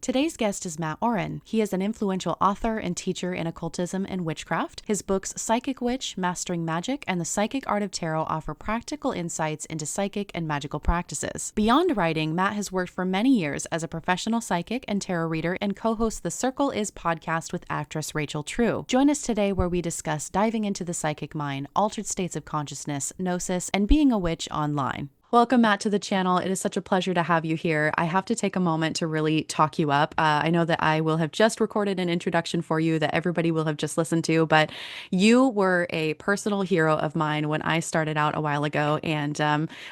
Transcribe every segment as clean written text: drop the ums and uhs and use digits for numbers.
Today's guest is Mat Auryn. He is an influential author and teacher in occultism and witchcraft. His books Psychic Witch, Mastering Magic, and The Psychic Art of Tarot offer practical insights into psychic and magical practices. Beyond writing, Mat has worked for many years as a professional psychic and tarot reader and co-hosts the Circle Is podcast with actress Rachel True. Join us today where we discuss diving into the psychic mind, altered states of consciousness, Gnosis, and being a witch online. Welcome, Mat, to the channel. It is such a pleasure to have you here. I have to take a moment to really talk you up. I know that I will have just recorded an introduction for you that everybody will have just listened to, but you were a personal hero of mine when I started out a while ago. And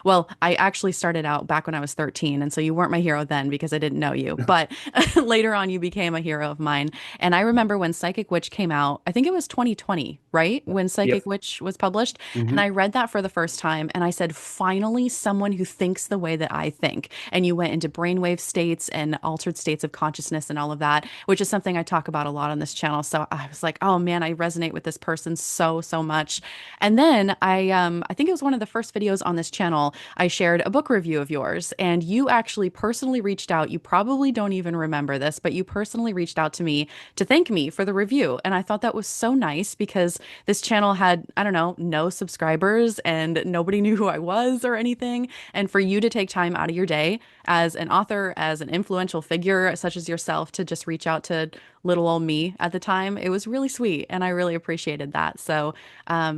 well, I actually started out back when I was 13. And so you weren't my hero then because I didn't know you. But later on, you became a hero of mine. And I remember when Psychic Witch came out, I think it was 2020, right? When Psychic Yep. Witch was published. And hmm I read that for the first time. And I said, finally, someone who thinks the way that I think. And you went into brainwave states and altered states of consciousness and all of that, which is something I talk about a lot on this channel. So I was like, oh man, I resonate with this person so much. And then I think it was one of the first videos on this channel. I shared a book review of yours, and you actually personally reached out. You probably don't even remember this, but you personally reached out to me to thank me for the review. And I thought that was so nice because this channel had, I don't know, no subscribers and nobody knew who I was or anything. And for you to take time out of your day as an author, as an influential figure such as yourself, to just reach out to little old me at the time, it was really sweet. And I really appreciated that. So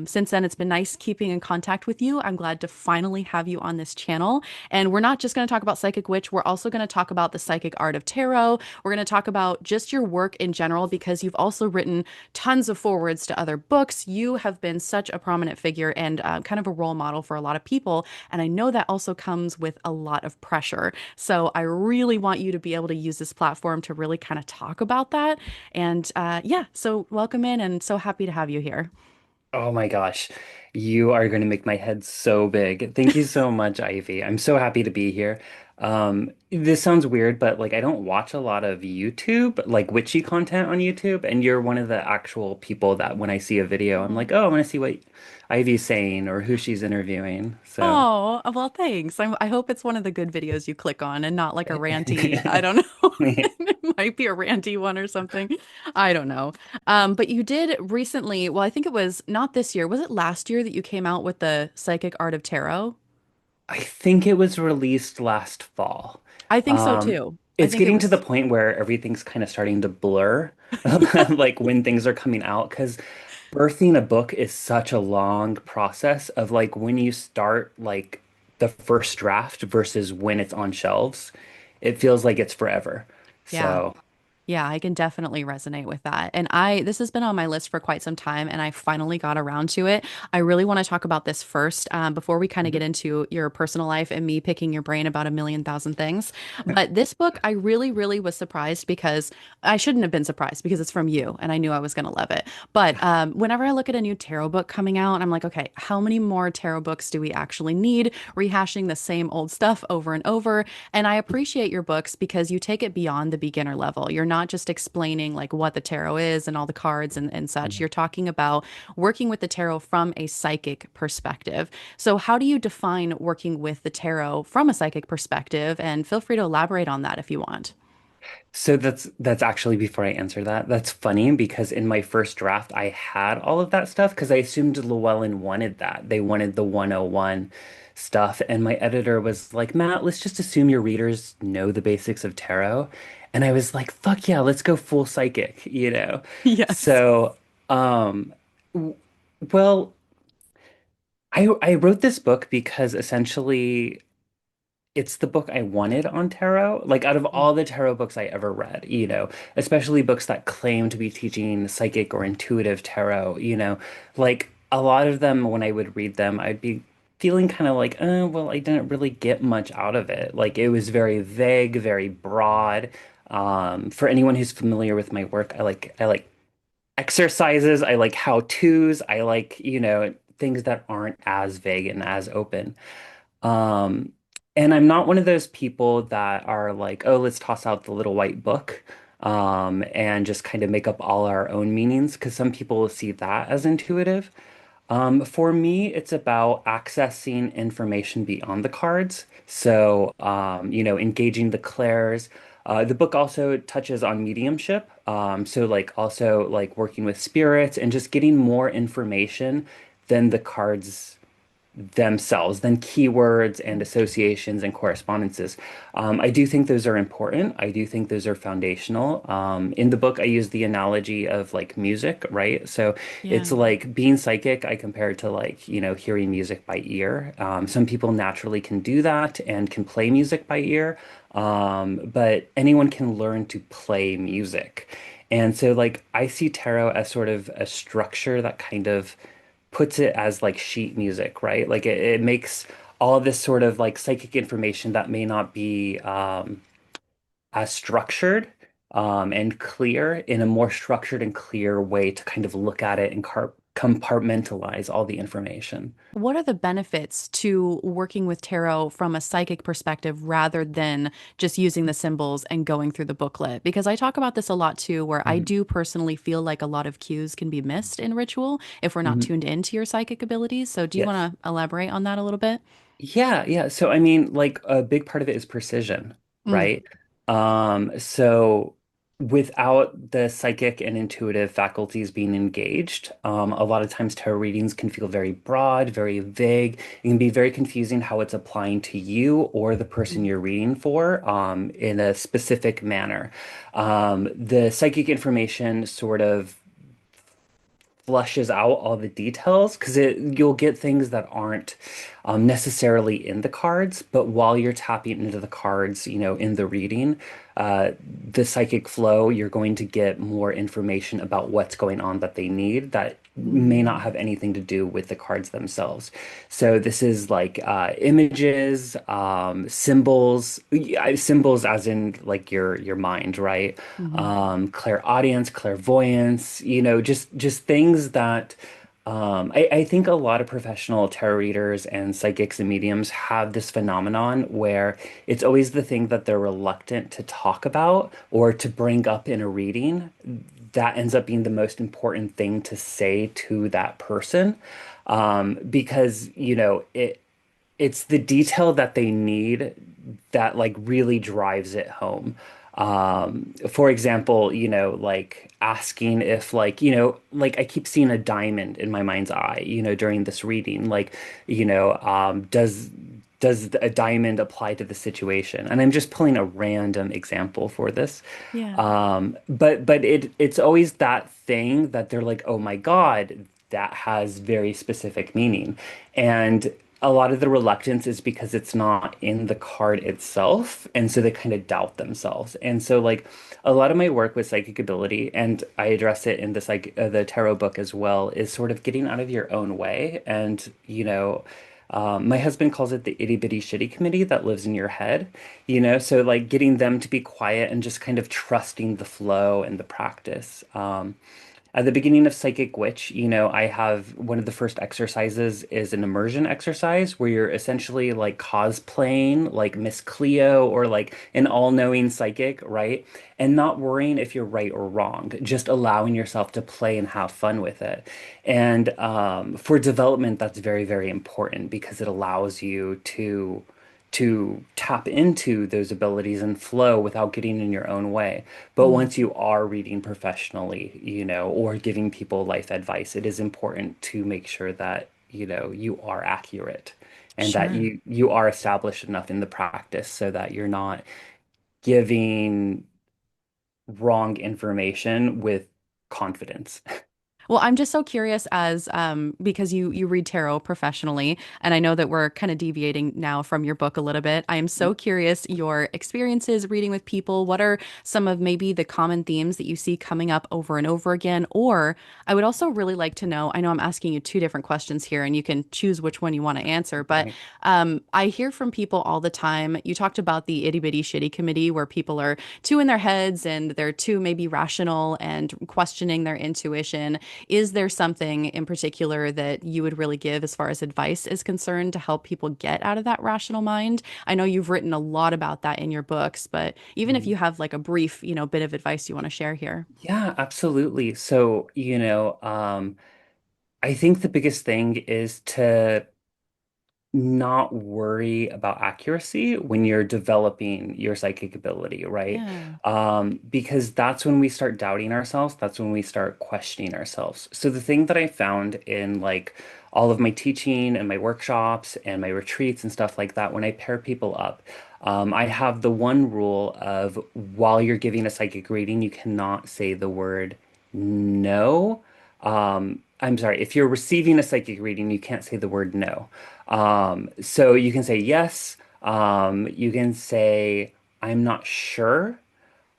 since then, it's been nice keeping in contact with you. I'm glad to finally have you on this channel. And we're not just going to talk about Psychic Witch. We're also going to talk about the psychic art of tarot. We're going to talk about just your work in general, because you've also written tons of forwards to other books. You have been such a prominent figure and kind of a role model for a lot of people. And I know that also comes with a lot of pressure. So I really want you to be able to use this platform to really kind of talk about that. And yeah, so welcome in and so happy to have you here. Oh my gosh. You are going to make my head so big. Thank you so much, Ivy. I'm so happy to be here. This sounds weird, but like I don't watch a lot of YouTube, like witchy content on YouTube, and you're one of the actual people that when I see a video, I'm like, oh, I want to see what Ivy's saying or who she's interviewing. So, Oh, well, thanks. I hope it's one of the good videos you click on and not like a ranty, I don't know. It might be a ranty one or something. I don't know. But you did recently, well, I think it was not this year. Was it last year that you came out with the Psychic Art of Tarot? I think it was released last fall. I think so Um, too. I it's think it getting to the was, point where everything's kind of starting to blur, yeah. like when things are coming out, because birthing a book is such a long process of like when you start like the first draft versus when it's on shelves, it feels like it's forever. Yeah. So, Yeah, I can definitely resonate with that. And this has been on my list for quite some time, and I finally got around to it. I really want to talk about this first, before we kind of get into your personal life and me picking your brain about a million thousand things. But this book, I really was surprised because I shouldn't have been surprised because it's from you, and I knew I was going to love it. But whenever I look at a new tarot book coming out, I'm like, okay, how many more tarot books do we actually need? Rehashing the same old stuff over and over. And I appreciate your books because you take it beyond the beginner level. You're not just explaining like what the tarot is and all the cards and such. You're talking about working with the tarot from a psychic perspective. So how do you define working with the tarot from a psychic perspective? And feel free to elaborate on that if you want. so that's actually before I answer that. That's funny because in my first draft I had all of that stuff because I assumed Llewellyn wanted that. They wanted the 101 stuff, and my editor was like, "Matt, let's just assume your readers know the basics of tarot." And I was like, "Fuck yeah, let's go full psychic," you know. Yes. So, um w- well, I wrote this book because essentially it's the book I wanted on tarot. Like out of all the tarot books I ever read, especially books that claim to be teaching psychic or intuitive tarot, like a lot of them when I would read them, I'd be feeling kind of like, well, I didn't really get much out of it. Like it was very vague, very broad. For anyone who's familiar with my work, I like exercises, I like how-tos, I like, things that aren't as vague and as open. Um, and I'm not one of those people that are like, oh, let's toss out the little white book, and just kind of make up all our own meanings, because some people will see that as intuitive. For me, it's about accessing information beyond the cards. So, engaging the clairs, The book also touches on mediumship, so like also like working with spirits and just getting more information than the cards themselves than keywords and associations and correspondences. I do think those are important. I do think those are foundational. In the book, I use the analogy of like music, right? So it's Yeah. like being psychic, I compare it to like, hearing music by ear. Some people naturally can do that and can play music by ear, but anyone can learn to play music. And so, like, I see tarot as sort of a structure that kind of puts it as like sheet music, right? Like it makes all this sort of like psychic information that may not be as structured and clear in a more structured and clear way to kind of look at it and compartmentalize all the information. What are the benefits to working with tarot from a psychic perspective rather than just using the symbols and going through the booklet? Because I talk about this a lot too, where I Mhm. do personally feel like a lot of cues can be missed in ritual if we're not Mhm. tuned into your psychic abilities. So, do you Yes. want to elaborate on that a little bit? Yeah, yeah. So I mean, like a big part of it is precision, Mm, right? So without the psychic and intuitive faculties being engaged, a lot of times tarot readings can feel very broad, very vague. It can be very confusing how it's applying to you or the person mm, you're reading for, in a specific manner. The psychic information sort of flushes out all the details because you'll get things that aren't necessarily in the cards, but while you're tapping into the cards, in the reading, the psychic flow, you're going to get more information about what's going on that they need that may not mm, have anything to do with the cards themselves. So this is like images, symbols, symbols as in like your mind, right? mhm, Clairaudience, clairvoyance, just things that I think a lot of professional tarot readers and psychics and mediums have this phenomenon where it's always the thing that they're reluctant to talk about or to bring up in a reading that ends up being the most important thing to say to that person. Because, it's the detail that they need that like really drives it home. For example, like asking if like, like I keep seeing a diamond in my mind's eye, during this reading, like, does a diamond apply to the situation? And I'm just pulling a random example for this. yeah. But it's always that thing that they're like, oh my God, that has very specific meaning. And a lot of the reluctance is because it's not in the card itself. And so they kind of doubt themselves. And so like a lot of my work with psychic ability, and I address it in the tarot book as well, is sort of getting out of your own way. And, my husband calls it the itty bitty shitty committee that lives in your head, so like getting them to be quiet and just kind of trusting the flow and the practice. At the beginning of Psychic Witch, I have one of the first exercises is an immersion exercise where you're essentially like cosplaying like Miss Cleo or like an all-knowing psychic, right? And not worrying if you're right or wrong, just allowing yourself to play and have fun with it. And for development, that's very, very important because it allows you to tap into those abilities and flow without getting in your own way. But Mm, once you are reading professionally, or giving people life advice, it is important to make sure that, you are accurate and that sure. you are established enough in the practice so that you're not giving wrong information with confidence. Well, I'm just so curious as because you read tarot professionally, and I know that we're kind of deviating now from your book a little bit. I am so curious your experiences reading with people. What are some of maybe the common themes that you see coming up over and over again? Or I would also really like to know, I know I'm asking you two different questions here, and you can choose which one you want to answer, but Right. I hear from people all the time. You talked about the itty bitty shitty committee where people are too in their heads and they're too maybe rational and questioning their intuition. Is there something in particular that you would really give as far as advice is concerned to help people get out of that rational mind? I know you've written a lot about that in your books, but even if you have like a brief, bit of advice you want to share here. Yeah, absolutely. So, I think the biggest thing is to not worry about accuracy when you're developing your psychic ability, right? Yeah. Because that's when we start doubting ourselves. That's when we start questioning ourselves. So the thing that I found in like all of my teaching and my workshops and my retreats and stuff like that, when I pair people up, I have the one rule of while you're giving a psychic reading, you cannot say the word no. I'm sorry, if you're receiving a psychic reading, you can't say the word no. So you can say yes, you can say I'm not sure,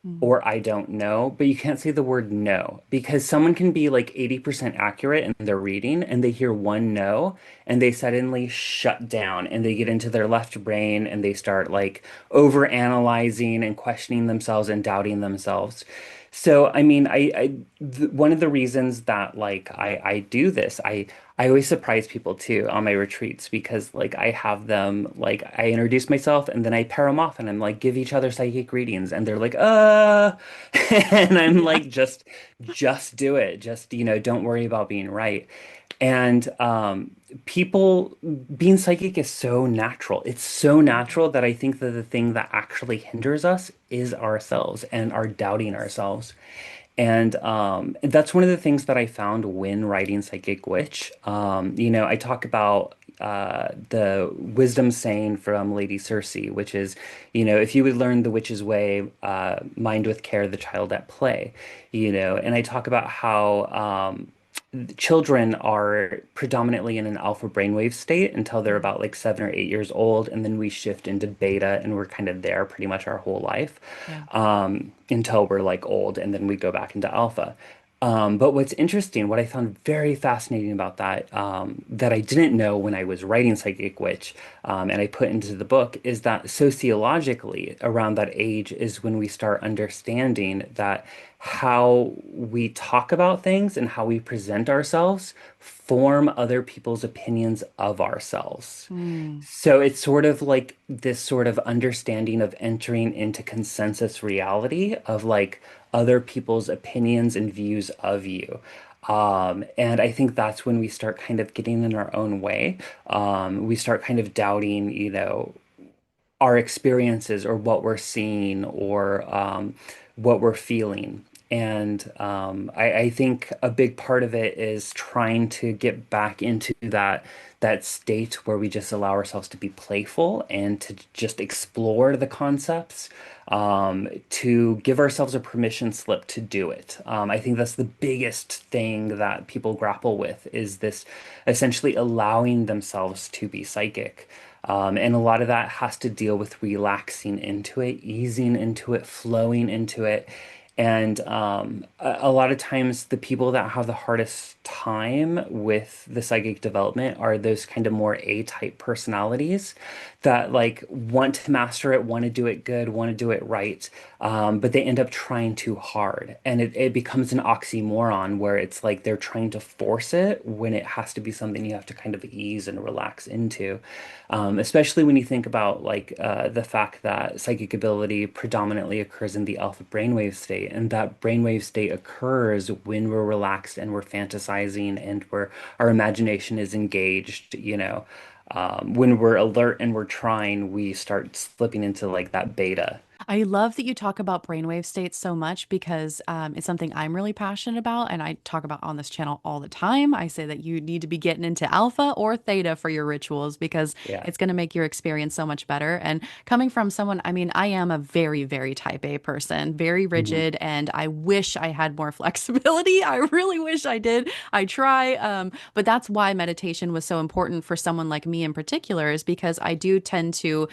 Mm. or I don't know, but you can't say the word no because someone can be like 80% accurate in their reading and they hear one no and they suddenly shut down and they get into their left brain and they start like over analyzing and questioning themselves and doubting themselves. So, I mean, one of the reasons that like I do this, I always surprise people too on my retreats because like I have them like I introduce myself and then I pair them off and I'm like give each other psychic readings and they're like and I'm Yeah. like just do it, just don't worry about being right. And people being psychic is so natural. It's so Mm. natural that I think that the thing that actually hinders us is ourselves and our doubting ourselves. And that's one of the things that I found when writing Psychic Witch. I talk about the wisdom saying from Lady Circe, which is, if you would learn the witch's way, mind with care, the child at play, and I talk about how children are predominantly in an alpha brainwave state until they're Mm. about like 7 or 8 years old, and then we shift into beta, and we're kind of there pretty much our whole life Yeah. until we're like old, and then we go back into alpha. But what's interesting, what I found very fascinating about that, that I didn't know when I was writing Psychic Witch, and I put into the book, is that sociologically, around that age is when we start understanding that how we talk about things and how we present ourselves form other people's opinions of ourselves. Mm. So it's sort of like this sort of understanding of entering into consensus reality of like other people's opinions and views of you. And I think that's when we start kind of getting in our own way. We start kind of doubting, our experiences or what we're seeing or what we're feeling. And I think a big part of it is trying to get back into that state where we just allow ourselves to be playful and to just explore the concepts, to give ourselves a permission slip to do it. I think that's the biggest thing that people grapple with is this essentially allowing themselves to be psychic. And a lot of that has to deal with relaxing into it, easing into it, flowing into it. And a lot of times, the people that have the hardest time with the psychic development are those kind of more A-type personalities that like want to master it, want to do it good, want to do it right, but they end up trying too hard. And it becomes an oxymoron where it's like they're trying to force it when it has to be something you have to kind of ease and relax into. Especially when you think about like the fact that psychic ability predominantly occurs in the alpha brainwave state, and that brainwave state occurs when we're relaxed and we're fantasizing and our imagination is engaged, when we're alert and we're trying, we start slipping into like that beta. I love that you talk about brainwave states so much because it's something I'm really passionate about and I talk about on this channel all the time. I say that you need to be getting into alpha or theta for your rituals because Yeah. it's going to make your experience so much better. And coming from someone, I mean, I am a very, very type A person, very Hmm. rigid, and I wish I had more flexibility. I really wish I did. I try. But that's why meditation was so important for someone like me in particular, is because I do tend to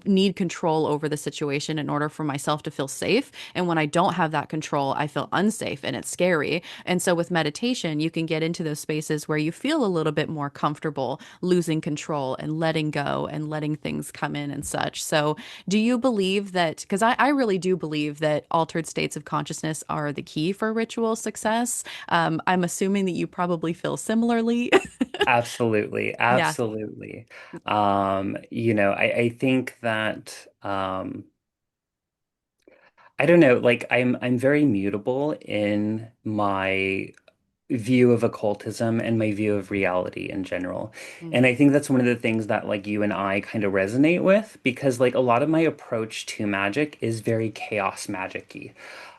need control over the situation in order for myself to feel safe. And when I don't have that control, I feel unsafe and it's scary. And so with meditation, you can get into those spaces where you feel a little bit more comfortable losing control and letting go and letting things come in and such. So, do you believe that? Because I really do believe that altered states of consciousness are the key for ritual success. I'm assuming that you probably feel similarly. Absolutely. Yeah. Absolutely. I think that I don't know, like I'm very mutable in my view of occultism and my view of reality in general. Mm. And I think that's one of the things that like you and I kind of resonate with because like a lot of my approach to magic is very chaos magic-y.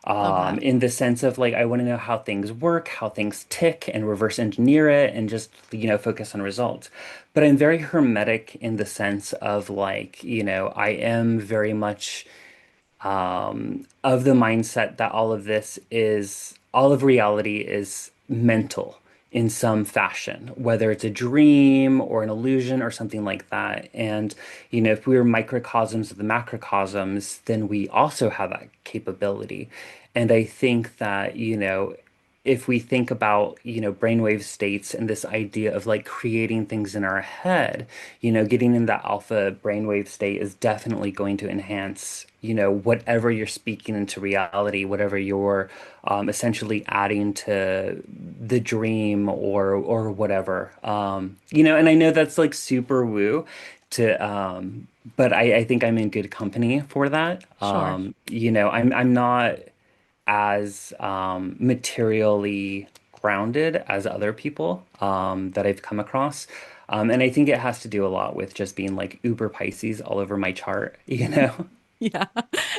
Love that. In the sense of like I want to know how things work, how things tick, and reverse engineer it and just, focus on results. But I'm very hermetic in the sense of like, I am very much of the mindset that all of reality is mental in some fashion, whether it's a dream or an illusion or something like that. And, if we were microcosms of the macrocosms, then we also have that capability. And I think that, if we think about, brainwave states and this idea of like creating things in our head, getting in that alpha brainwave state is definitely going to enhance, whatever you're speaking into reality, whatever you're essentially adding to the dream or whatever. And I know that's like super woo but I think I'm in good company for that. Sure. I'm not as materially grounded as other people that I've come across. And I think it has to do a lot with just being like uber Pisces all over my chart, you know? Yeah,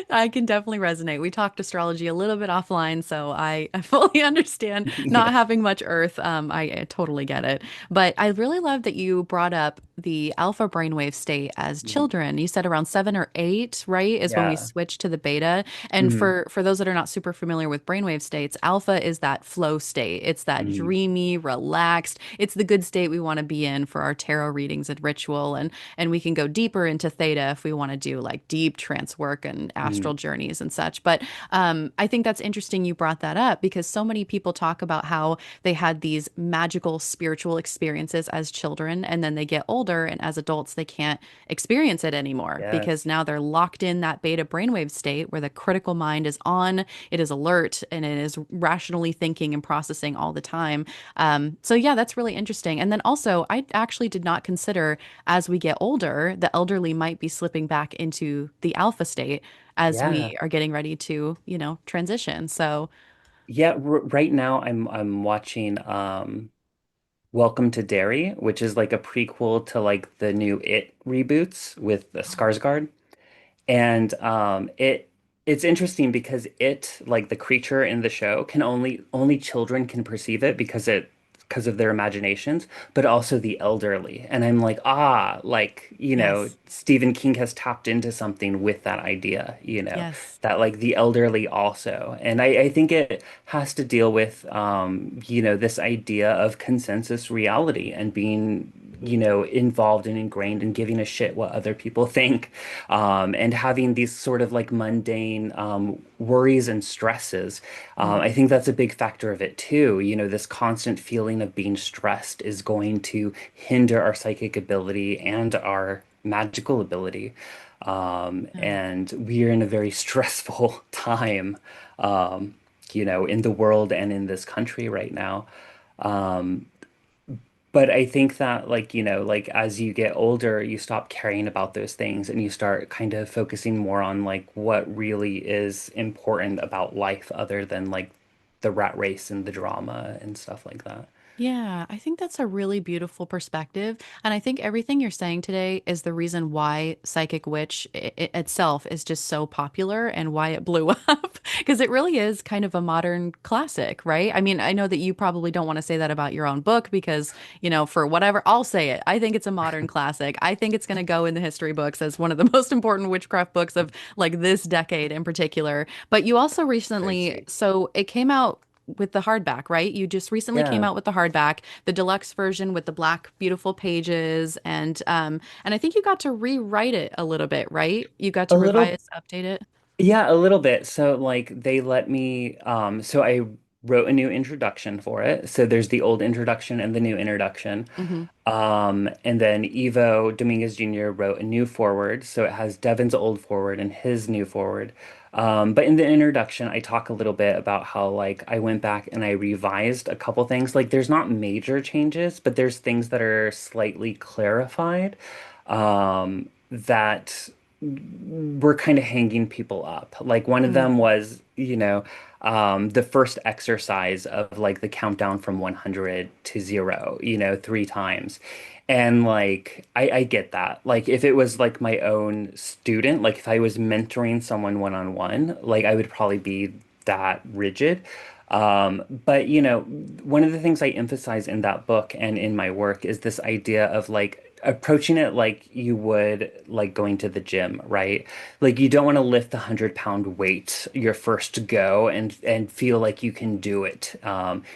I can definitely resonate. We talked astrology a little bit offline, so I fully understand not Yeah. having much Earth. I totally get it. But I really love that you brought up the alpha brainwave state as Mhm. children. You said around 7 or 8, right, is when we Yeah. switch to the beta. And Mhm. for those that are not super familiar with brainwave states, alpha is that flow state. It's that Mhm. dreamy, relaxed. It's the good state we want to be in for our tarot readings and ritual. And we can go deeper into theta if we want to do like deep trance work and astral Mhm. journeys and such. But I think that's interesting you brought that up because so many people talk about how they had these magical spiritual experiences as children and then they get older and as adults they can't experience it anymore because Yes. now they're locked in that beta brainwave state where the critical mind is on, it is alert, and it is rationally thinking and processing all the time. So yeah, that's really interesting. And then also, I actually did not consider as we get older, the elderly might be slipping back into the alpha state as Yeah. we are getting ready to, transition. So, Yeah, r right now I'm watching Welcome to Derry, which is like a prequel to like the new It reboots with the Skarsgård. And it's interesting because it, like the creature in the show, can only children can perceive it because of their imaginations, but also the elderly. And I'm like, like, yes, Stephen King has tapped into something with that idea, yes. that like the elderly also. And I think it has to deal with this idea of consensus reality and being involved and ingrained and giving a shit what other people think, and having these sort of like mundane worries and stresses. Mm, I think that's a big factor of it too. This constant feeling of being stressed is going to hinder our psychic ability and our magical ability. yeah. And we are in a very stressful time, in the world and in this country right now. But I think that like, like as you get older, you stop caring about those things and you start kind of focusing more on like what really is important about life other than like the rat race and the drama and stuff like that. Yeah, I think that's a really beautiful perspective. And I think everything you're saying today is the reason why Psychic Witch itself is just so popular and why it blew up. Because it really is kind of a modern classic, right? I mean, I know that you probably don't want to say that about your own book because, for whatever, I'll say it. I think it's a modern classic. I think it's going to go in the history books as one of the most important witchcraft books of like this decade in particular. But you also Very recently, sweet. so it came out with the hardback, right? You just recently came Yeah, out with the hardback, the deluxe version with the black beautiful pages, and I think you got to rewrite it a little bit, right? You got a to little. revise, update it. Yeah, a little bit. So like they let me so I wrote a new introduction for it. So there's the old introduction and the new introduction. Hmm. And then Evo Dominguez Jr. wrote a new forward. So it has Devin's old forward and his new forward. But in the introduction, I talk a little bit about how like I went back and I revised a couple things. Like there's not major changes, but there's things that are slightly clarified. That were kind of hanging people up. Like one of Mm, them was, the first exercise of like the countdown from 100 to 0, 3 times. And like I get that. Like if it was like my own student, like if I was mentoring someone one-on-one, like I would probably be that rigid. But one of the things I emphasize in that book and in my work is this idea of like approaching it like you would like going to the gym, right? Like you don't want to lift the 100-pound weight your first go and feel like you can do it.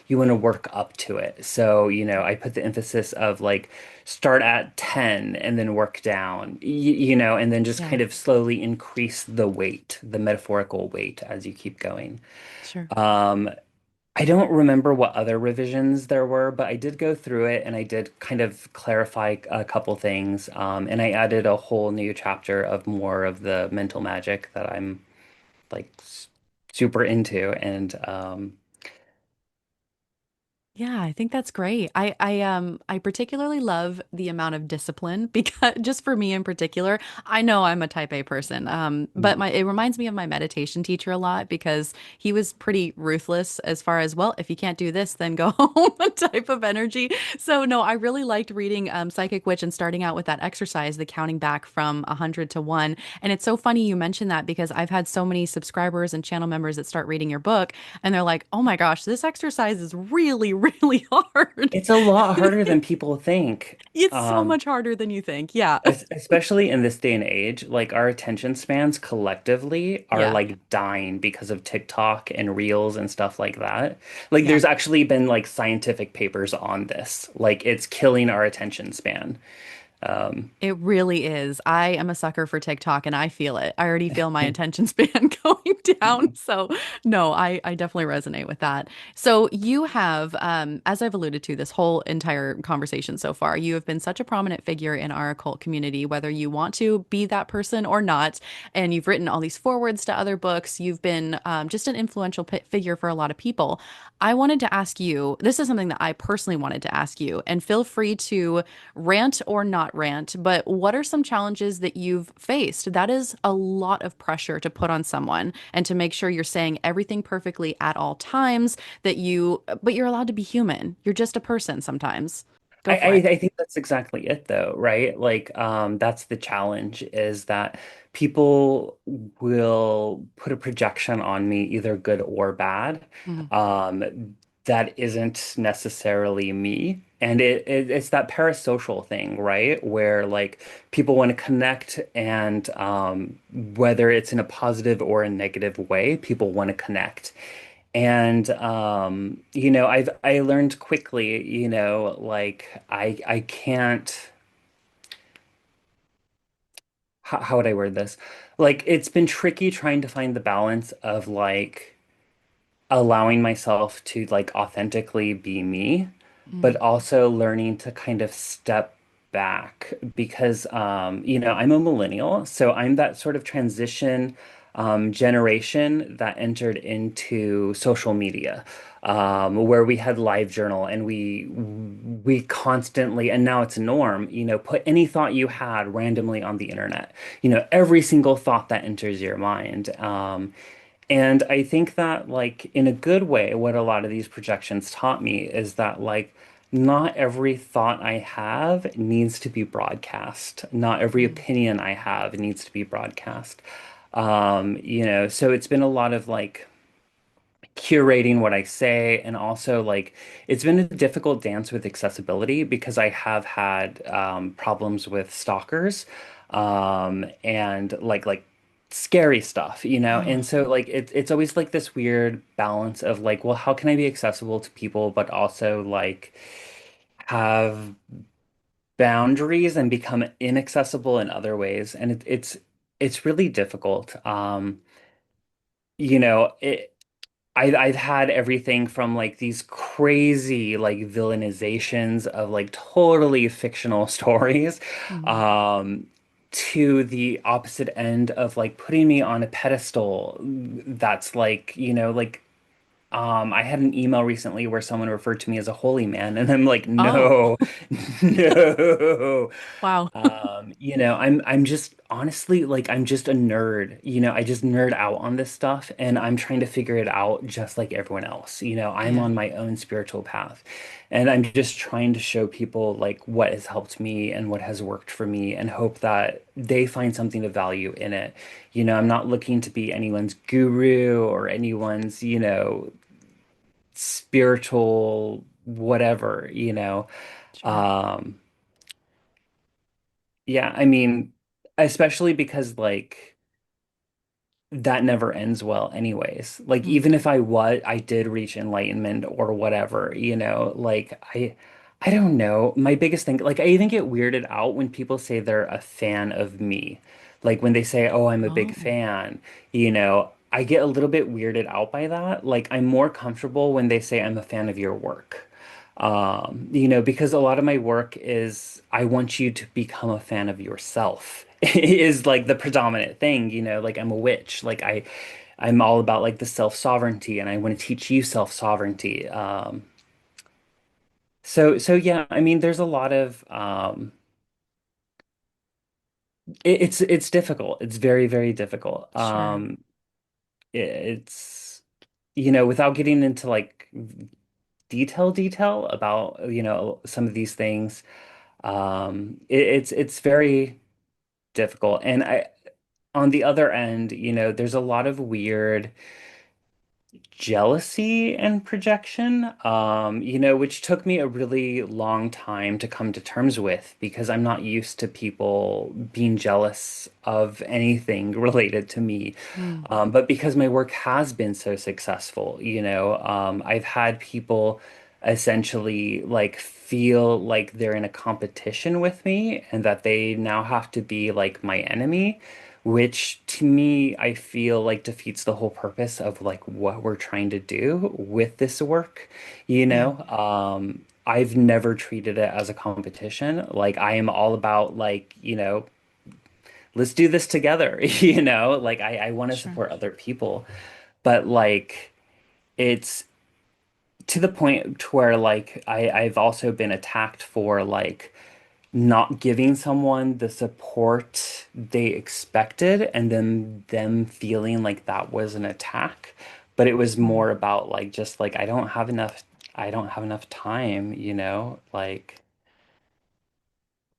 You want to work up to it. So, I put the emphasis of like start at 10 and then work down, and then just yeah, kind of slowly increase the weight, the metaphorical weight as you keep going. sure. Um, I don't remember what other revisions there were, but I did go through it and I did kind of clarify a couple things. And I added a whole new chapter of more of the mental magic that I'm like super into. And Yeah, I think that's great. I particularly love the amount of discipline because just for me in particular, I know I'm a type A person. But mm, my it reminds me of my meditation teacher a lot because he was pretty ruthless as far as, well, if you can't do this, then go home type of energy. So no, I really liked reading Psychic Witch and starting out with that exercise, the counting back from 100 to 1. And it's so funny you mentioned that because I've had so many subscribers and channel members that start reading your book and they're like, oh my gosh, this exercise is really, really hard. it's a lot harder than people think. It's so Um, much harder than you think. Yeah. Especially in this day and age, like our attention spans collectively are Yeah. like dying because of TikTok and Reels and stuff like that. Like Yeah. there's actually been like scientific papers on this. Like it's killing our attention span. Um, It really is. I am a sucker for TikTok and I feel it. I already feel my attention span going down. So, no, I definitely resonate with that. So, you have, as I've alluded to this whole entire conversation so far, you have been such a prominent figure in our occult community, whether you want to be that person or not. And you've written all these forwards to other books. You've been just an influential figure for a lot of people. I wanted to ask you, this is something that I personally wanted to ask you, and feel free to rant or not rant, but what are some challenges that you've faced? That is a lot of pressure to put on someone and to make sure you're saying everything perfectly at all times but you're allowed to be human. You're just a person sometimes. Go for it. I think that's exactly it though, right? Like that's the challenge is that people will put a projection on me, either good or bad, Mhm. that isn't necessarily me. And it's that parasocial thing, right? Where like people want to connect and whether it's in a positive or a negative way, people want to connect. And I learned quickly, like I can't how would I word this? Like it's been tricky trying to find the balance of like allowing myself to like authentically be me, but Mm, also learning to kind of step back because I'm a millennial, so I'm that sort of transition generation that entered into social media. Where we had live journal and we constantly, and now it's a norm, put any thought you had randomly on the internet, every single thought that enters your mind. And I think that, like, in a good way, what a lot of these projections taught me is that, like, not every thought I have needs to be broadcast. Not every mm, opinion I have needs to be broadcast. So it's been a lot of like curating what I say, and also like it's been a difficult dance with accessibility because I have had problems with stalkers and like scary stuff, and so like it's always like this weird balance of like, well, how can I be accessible to people but also like have boundaries and become inaccessible in other ways, and it's really difficult. You know, it I've had everything from like these crazy like villainizations of like totally fictional stories, mm. um, to the opposite end of like putting me on a pedestal that's like, I had an email recently where someone referred to me as a holy man, and I'm like, Oh, no, no. wow. I'm just honestly, like I'm just a nerd, I just nerd out on this stuff and I'm trying to figure it out just like everyone else. I'm Yeah, on my own spiritual path and I'm just trying to show people like what has helped me and what has worked for me and hope that they find something of value in it. I'm not looking to be anyone's guru or anyone's, spiritual whatever. sure. Um, yeah, I mean, especially because like that never ends well anyways. Like Mm. even if I did reach enlightenment or whatever, like I don't know. My biggest thing, like I even get weirded out when people say they're a fan of me. Like when they say, "Oh, I'm a big Oh, fan," I get a little bit weirded out by that. Like I'm more comfortable when they say I'm a fan of your work. Because a lot of my work is I want you to become a fan of yourself is like the predominant thing, like I'm a witch. Like I'm all about like the self-sovereignty and I want to teach you self-sovereignty. So yeah, I mean there's a lot of it's difficult. It's very, very difficult. sure. It's without getting into like detail about some of these things. It's very difficult. And I on the other end, there's a lot of weird jealousy and projection, which took me a really long time to come to terms with because I'm not used to people being jealous of anything related to me. Mm. But because my work has been so successful, I've had people essentially like feel like they're in a competition with me and that they now have to be like my enemy, which to me I feel like defeats the whole purpose of like what we're trying to do with this work. Yeah, I've never treated it as a competition. Like I am all about like, let's do this together, like I want to sure. support other people, but like it's to the point to where like I've also been attacked for like not giving someone the support they expected and then them feeling like that was an attack. But it was Mm. more about like just like I don't have enough time, like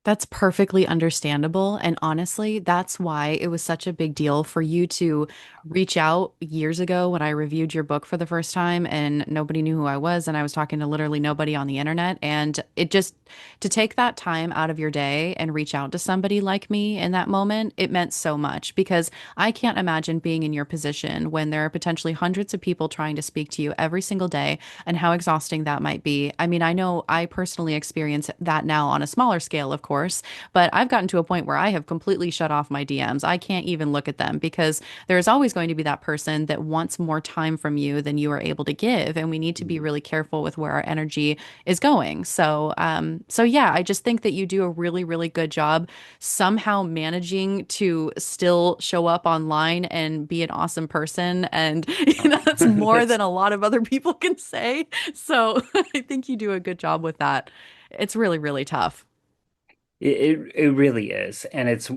That's perfectly understandable. And honestly, that's why it was such a big deal for you to reach out years ago when I reviewed your book for the first time and nobody knew who I was. And I was talking to literally nobody on the internet. And it just, to take that time out of your day and reach out to somebody like me in that moment, it meant so much because I can't imagine being in your position when there are potentially hundreds of people trying to speak to you every single day and how exhausting that might be. I mean, I know I personally experience that now on a smaller scale, of course, but I've gotten to a point where I have completely shut off my DMs. I can't even look at them because there's always going to be that person that wants more time from you than you are able to give. And we need to be really careful with where our energy is going. So yeah, I just think that you do a really, really good job somehow managing to still show up online and be an awesome person. And that's more that's than a lot of other people can say. So I think you do a good job with that. It's really, really tough. it really is. And it's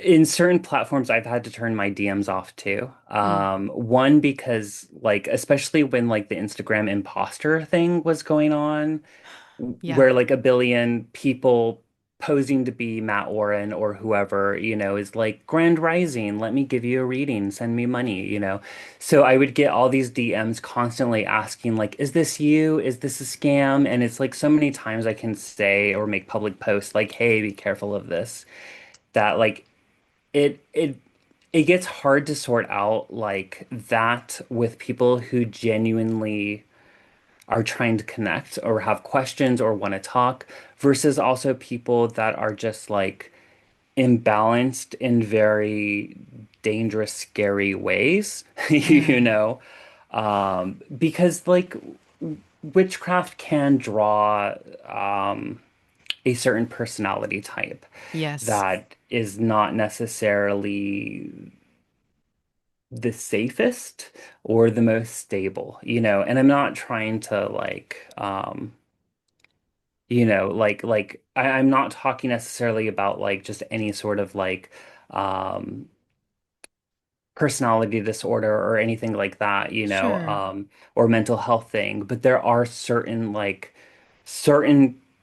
in certain platforms I've had to turn my DMs off too. Mm, One because like especially when like the Instagram imposter thing was going on, yeah. where like a billion people posing to be Mat Auryn or whoever, is like Grand Rising, let me give you a reading, send me money. So I would get all these DMs constantly asking like, is this you? Is this a scam? And it's like so many times I can say or make public posts like, hey, be careful of this. That like it gets hard to sort out like that with people who genuinely are trying to connect or have questions or want to talk versus also people that are just like imbalanced in very dangerous, scary ways, you Mm, know? Because like witchcraft can draw a certain personality type yes. that is not necessarily the safest or the most stable, and I'm not trying to like I'm not talking necessarily about like just any sort of like um personality disorder or anything like that, Sure. or mental health thing, but there are certain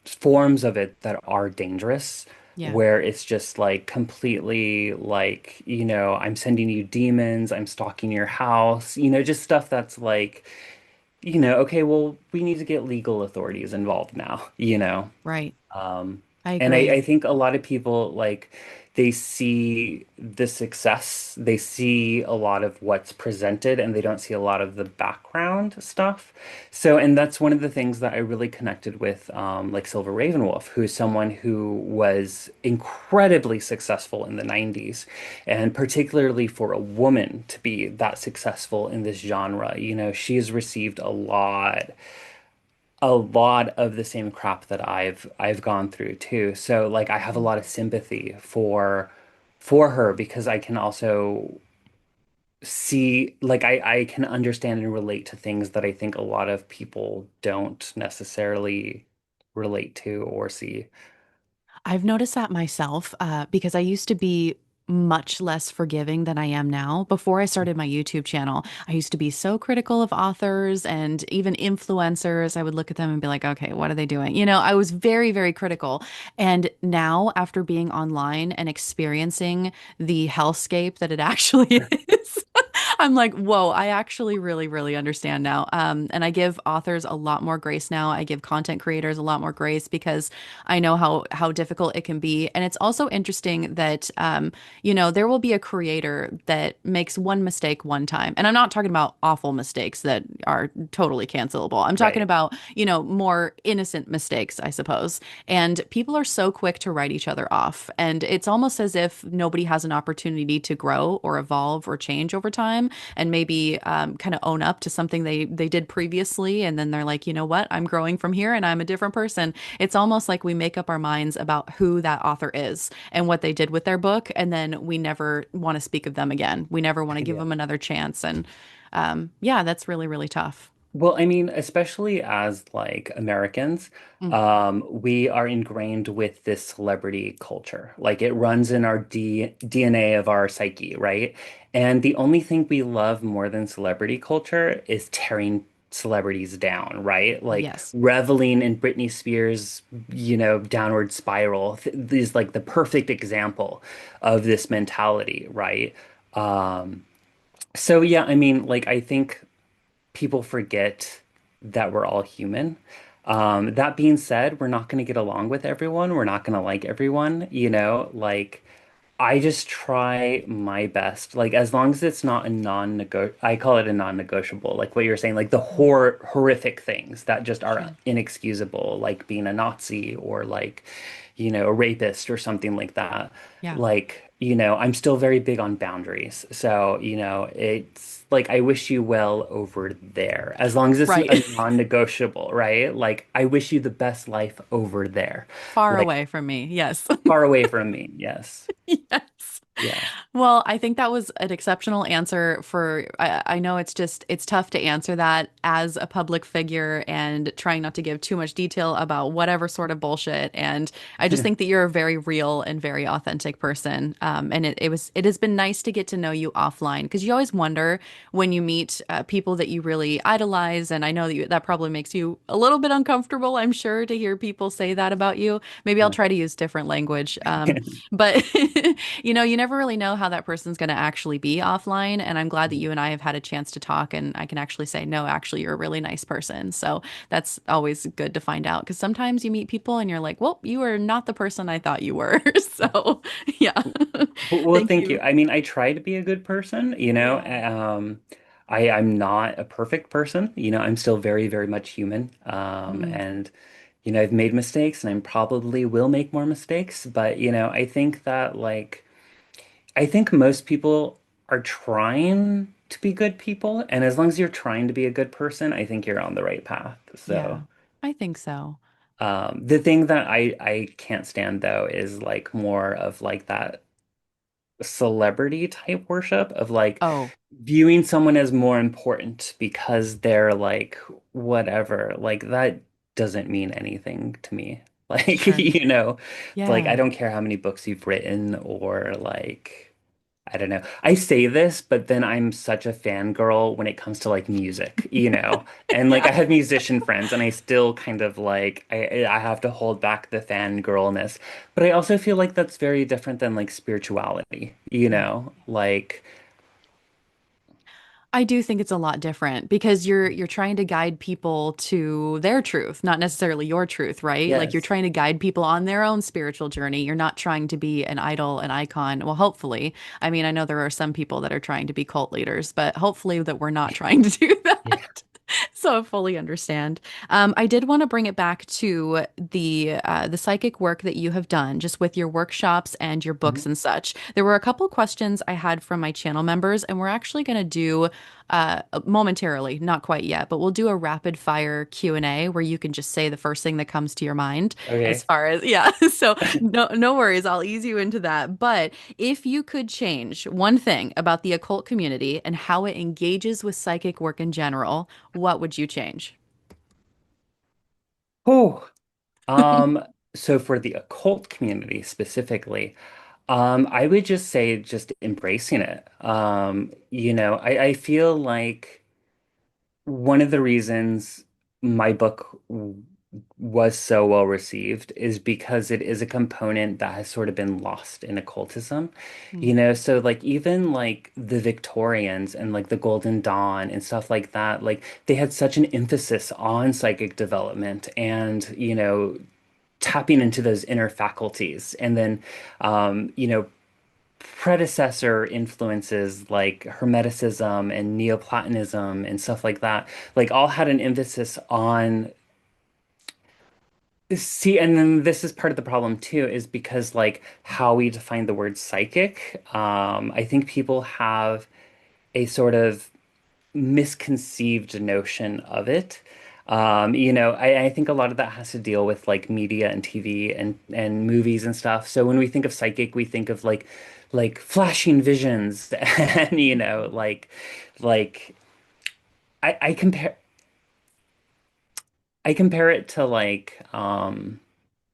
forms of it that are dangerous, Yeah. where it's just like completely like, I'm sending you demons, I'm stalking your house, just stuff that's like, okay, well, we need to get legal authorities involved now. Right. Um, I and I agree. think a lot of people like they see the success, they see a lot of what's presented, and they don't see a lot of the background stuff. So, and that's one of the things that I really connected with, like Silver Ravenwolf, who is someone who was incredibly successful in the 90s, and particularly for a woman to be that successful in this genre. She has received a lot of the same crap that I've gone through too. So like I have a Mm. lot of sympathy for her because I can also see like I can understand and relate to things that I think a lot of people don't necessarily relate to or see. I've noticed that myself because I used to be much less forgiving than I am now. Before I started my YouTube channel, I used to be so critical of authors and even influencers. I would look at them and be like, okay, what are they doing? I was very, very critical. And now, after being online and experiencing the hellscape that it actually is, I'm like, whoa, I actually really, really understand now. And I give authors a lot more grace now. I give content creators a lot more grace because I know how difficult it can be. And it's also interesting that there will be a creator that makes one mistake one time. And I'm not talking about awful mistakes that are totally cancelable. I'm talking Right. about, more innocent mistakes, I suppose. And people are so quick to write each other off. And it's almost as if nobody has an opportunity to grow or evolve or change over time and maybe kind of own up to something they did previously. And then they're like, you know what? I'm growing from here and I'm a different person. It's almost like we make up our minds about who that author is and what they did with their book, and then we never want to speak of them again. We never want to give Yeah. them another chance. And yeah, that's really, really tough. Well, I mean, especially as like Americans, Mm, we are ingrained with this celebrity culture. Like it runs in our DNA of our psyche, right? And the only thing we love more than celebrity culture is tearing celebrities down, right? Like yes. reveling in Britney Spears, downward spiral is like the perfect example of this mentality, right? Um, so yeah, I mean, like I think people forget that we're all human. That being said, we're not going to get along with everyone. We're not going to like everyone, like I just try my best. Like as long as it's not a I call it a non-negotiable, like what you're saying, like the Mm, horrific things that just are sure. inexcusable, like being a Nazi or like, a rapist or something like that. Yeah. Like, I'm still very big on boundaries. So, it's like I wish you well over there. As long as it's Right. a non-negotiable, right? Like I wish you the best life over there. Far Like away from me. Yes. far away from me. Yes. Yes. Yeah. Well, I think that was an exceptional answer for, I know it's tough to answer that as a public figure and trying not to give too much detail about whatever sort of bullshit. And I just think that you're a very real and very authentic person. And it has been nice to get to know you offline because you always wonder when you meet people that you really idolize. And I know that that probably makes you a little bit uncomfortable, I'm sure, to hear people say that about you. Maybe I'll Yeah. try to use different language. But you never really know how that person's going to actually be offline. And I'm glad that you and I have had a chance to talk and I can actually say, no, actually, you're a really nice person. So that's always good to find out because sometimes you meet people and you're like, well, you are not the person I thought you were. So yeah, Well, thank thank you. you. I mean, I try to be a good person, Yeah. I'm not a perfect person, I'm still very, very much human. Mm, And, I've made mistakes and I probably will make more mistakes, but, I think that like, I think most people are trying to be good people. And as long as you're trying to be a good person, I think you're on the right path. So, yeah, I think so. the thing that I can't stand though is like more of like that celebrity type worship of like Oh, viewing someone as more important because they're like whatever. Like that doesn't mean anything to me. Like, Sure. you know, like I Yeah. don't care how many books you've written or like I don't know. I say this, but then I'm such a fangirl when it comes to like music, you know. And like I Yeah. have musician friends and I still kind of like I have to hold back the fangirlness. But I also feel like that's very different than like spirituality, you know? Like I do think it's a lot different because you're trying to guide people to their truth, not necessarily your truth, right? Like you're yes. trying to guide people on their own spiritual journey. You're not trying to be an idol, an icon. Well, hopefully. I mean, I know there are some people that are trying to be cult leaders, but hopefully that we're not trying to do Yeah. that. So I fully understand. I did want to bring it back to the psychic work that you have done, just with your workshops and your books Mhm. and such. There were a couple questions I had from my channel members, and we're actually going to do momentarily, not quite yet, but we'll do a rapid fire Q&A where you can just say the first thing that comes to your mind as Okay. far as yeah. So no worries, I'll ease you into that. But if you could change one thing about the occult community and how it engages with psychic work in general, what would you change? Oh, um, so for the occult community specifically, I would just say just embracing it. You know, I feel like one of the reasons my book was so well received is because it is a component that has sort of been lost in occultism. You Mm, know, so like even like the Victorians and like the Golden Dawn and stuff like that, like they had such an emphasis on psychic development and, you know, tapping into those inner faculties. And then, you know, predecessor influences like Hermeticism and Neoplatonism and stuff like that, like all had an emphasis on see, and then this is part of the problem too, is because like how we define the word psychic, I think people have a sort of misconceived notion of it. You know, I think a lot of that has to deal with like media and TV and movies and stuff. So when we think of psychic, we think of like flashing visions and you know, like I compare I compare it to like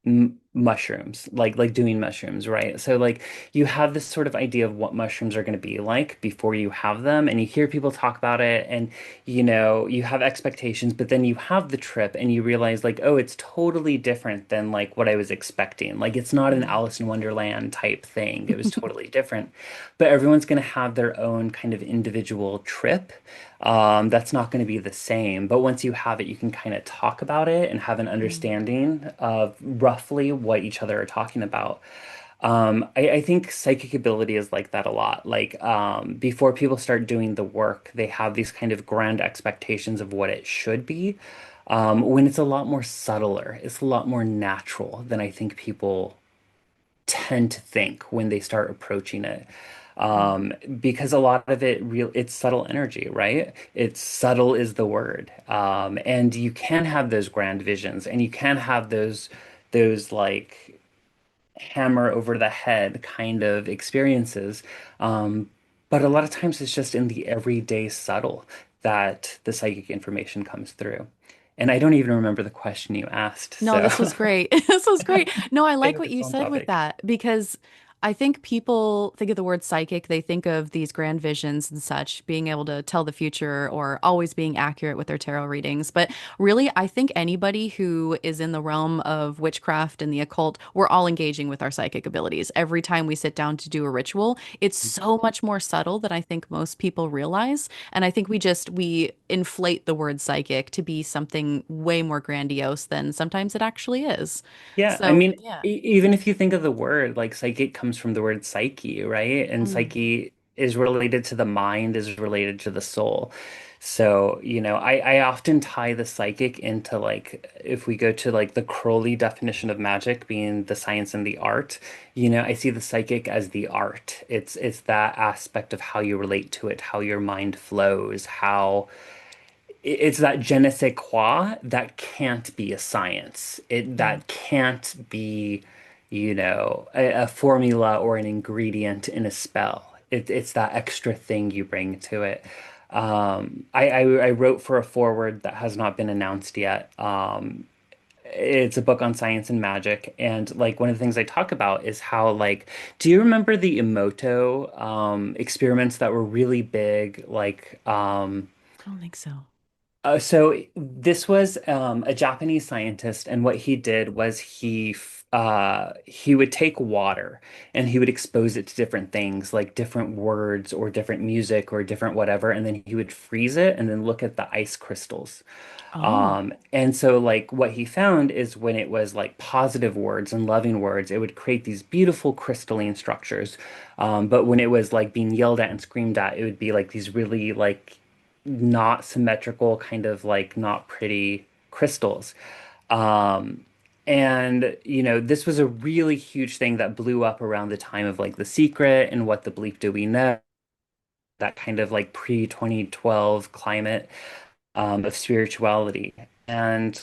m mushrooms, like doing mushrooms, right? So like you have this sort of idea of what mushrooms are going to be like before you have them, and you hear people talk about it, and you know you have expectations, but then you have the trip and you realize like, oh, it's totally different than like what I was expecting. Like it's not an mm, Alice in Wonderland type thing. It was totally different. But everyone's going to have their own kind of individual trip. That's not going to be the same. But once you have it, you can kind of talk about it and have an mm, understanding of roughly what each other are talking about. I think psychic ability is like that a lot. Like before people start doing the work, they have these kind of grand expectations of what it should be. When it's a lot more subtler, it's a lot more natural than I think people tend to think when they start approaching it. mm, Because a lot of it it's subtle energy, right? It's subtle is the word. And you can have those grand visions and you can have those like hammer over the head kind of experiences. But a lot of times it's just in the everyday subtle that the psychic information comes through. And I don't even remember the question you asked, No, so this was great. This was great. No, I like what it's you on said with topic. that because I think people think of the word psychic, they think of these grand visions and such, being able to tell the future or always being accurate with their tarot readings. But really, I think anybody who is in the realm of witchcraft and the occult, we're all engaging with our psychic abilities. Every time we sit down to do a ritual, it's so much more subtle than I think most people realize. And I think we inflate the word psychic to be something way more grandiose than sometimes it actually is. Yeah, I So, mean, yeah. even if you think of the word, like psychic comes from the word psyche, right? And Mm, psyche is related to the mind, is related to the soul. So, you know, I often tie the psychic into like, if we go to like the Crowley definition of magic being the science and the art, you know, I see the psychic as the art. It's that aspect of how you relate to it, how your mind flows, how it's that je ne sais quoi that can't be a science. It mm. that can't be, you know, a formula or an ingredient in a spell. It's that extra thing you bring to it. I wrote for a forward that has not been announced yet. it's a book on science and magic. And like one of the things I talk about is how like, do you remember the Emoto experiments that were really big? I don't think so. So this was a Japanese scientist, and what he did was he would take water and he would expose it to different things, like different words or different music or different whatever, and then he would freeze it and then look at the ice crystals. Oh. And so like what he found is when it was like positive words and loving words, it would create these beautiful crystalline structures. But when it was like being yelled at and screamed at, it would be like these really like not symmetrical, kind of like not pretty crystals. Um, and this was a really huge thing that blew up around the time of like The Secret and What the Bleep Do We Know, that kind of like pre-2012 climate of spirituality. And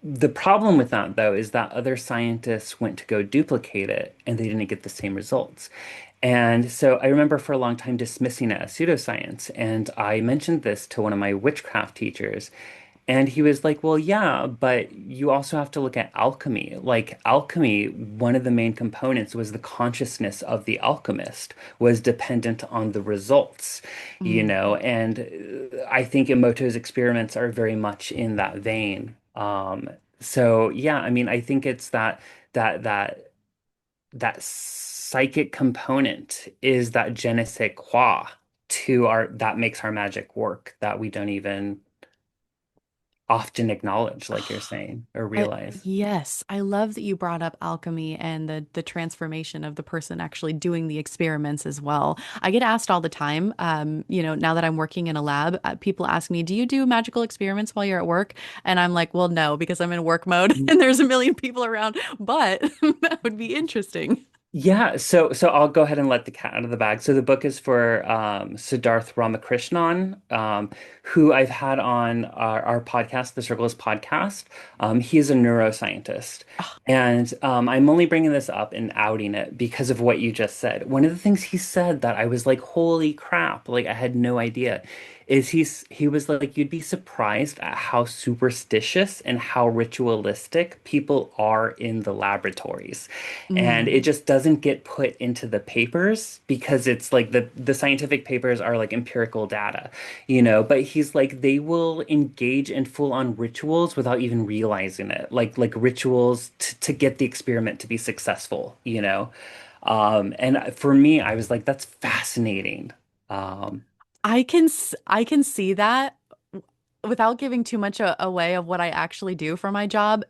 the problem with that, though, is that other scientists went to go duplicate it and they didn't get the same results. And so I remember for a long time dismissing it as pseudoscience. And I mentioned this to one of my witchcraft teachers. And he was like, well, yeah, but you also have to look at alchemy. Like alchemy, one of the main components was the consciousness of the alchemist was dependent on the results, Mm. and I think Emoto's experiments are very much in that vein. So yeah, I mean, I think it's that that that psychic component is that je ne sais quoi to our that makes our magic work that we don't even often acknowledge, like you're saying, or realize. Yes, I love that you brought up alchemy and the transformation of the person actually doing the experiments as well. I get asked all the time, now that I'm working in a lab, people ask me, "Do you do magical experiments while you're at work?" And I'm like, "Well, no, because I'm in work mode and there's a million people around, but that would be interesting." Yeah, so I'll go ahead and let the cat out of the bag. So the book is for Siddharth Ramakrishnan, who I've had on our podcast, the Circles podcast. He is a neuroscientist. And I'm only bringing this up and outing it because of what you just said. One of the things he said that I was like, holy crap, like I had no idea, is he was like, you'd be surprised at how superstitious and how ritualistic people are in the laboratories. And it Mm, just doesn't get put into the papers because it's like the scientific papers are like empirical data, but he's like they will engage in full-on rituals without even realizing it, like rituals to get the experiment to be successful. And for me, I was like, that's fascinating. um I can see that without giving too much away of what I actually do for my job.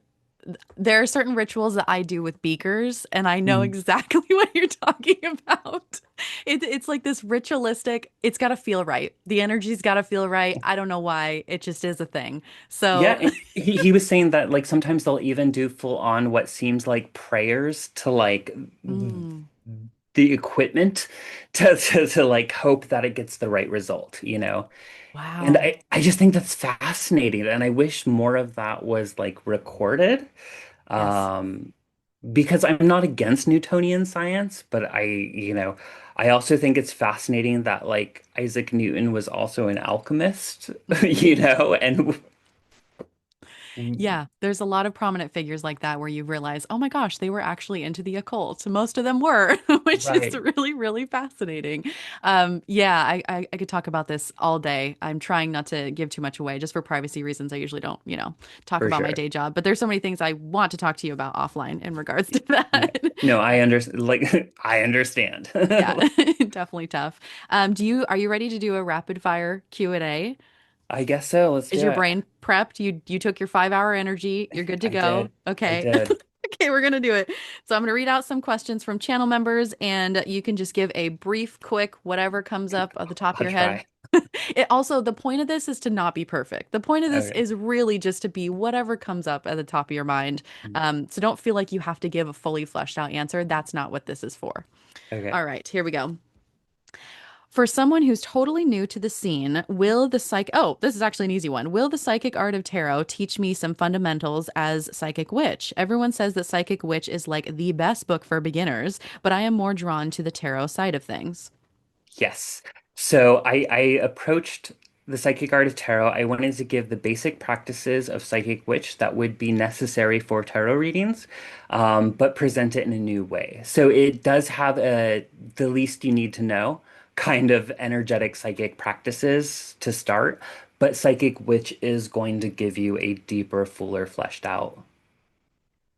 There are certain rituals that I do with beakers, and I know mhm. exactly what you're talking about. It's like this ritualistic, it's got to feel right. The energy's got to feel right. I don't know why. It just is a thing. Yeah, So, and he was saying that like sometimes they'll even do full on what seems like prayers to like mm, the equipment to like hope that it gets the right result. And wow. I just think that's fascinating, and I wish more of that was like recorded. Yes. Um, because I'm not against Newtonian science, but I also think it's fascinating that like Isaac Newton was also an alchemist, Hmm. and Yeah, there's a lot of prominent figures like that where you realize, oh my gosh, they were actually into the occult. Most of them were, which is right, really, really fascinating. Yeah, I could talk about this all day. I'm trying not to give too much away just for privacy reasons. I usually don't, talk for about my sure. day job, but there's so many things I want to talk to you about offline in regards to Yeah. that. No, I understand. Like, I understand. Yeah, definitely tough. Are you ready to do a rapid fire Q&A? I guess so. Let's Is do your it. brain prepped? You took your 5 hour energy. You're good to I go. did. I Okay. did. Okay, we're gonna do it. So I'm gonna read out some questions from channel members, and you can just give a brief, quick, whatever comes up at the top of I'll your head. try. It also, the point of this is to not be perfect. The point of this Okay. is really just to be whatever comes up at the top of your mind. So don't feel like you have to give a fully fleshed out answer. That's not what this is for. Okay. All right, here we go. For someone who's totally new to the scene, oh, this is actually an easy one. Will the psychic art of tarot teach me some fundamentals as psychic witch? Everyone says that Psychic Witch is like the best book for beginners, but I am more drawn to the tarot side of things. Yes. So I approached the psychic art of tarot, I wanted to give the basic practices of psychic witch that would be necessary for tarot readings, but present it in a new way. So it does have a the least you need to know kind of energetic psychic practices to start, but psychic witch is going to give you a deeper, fuller, fleshed out.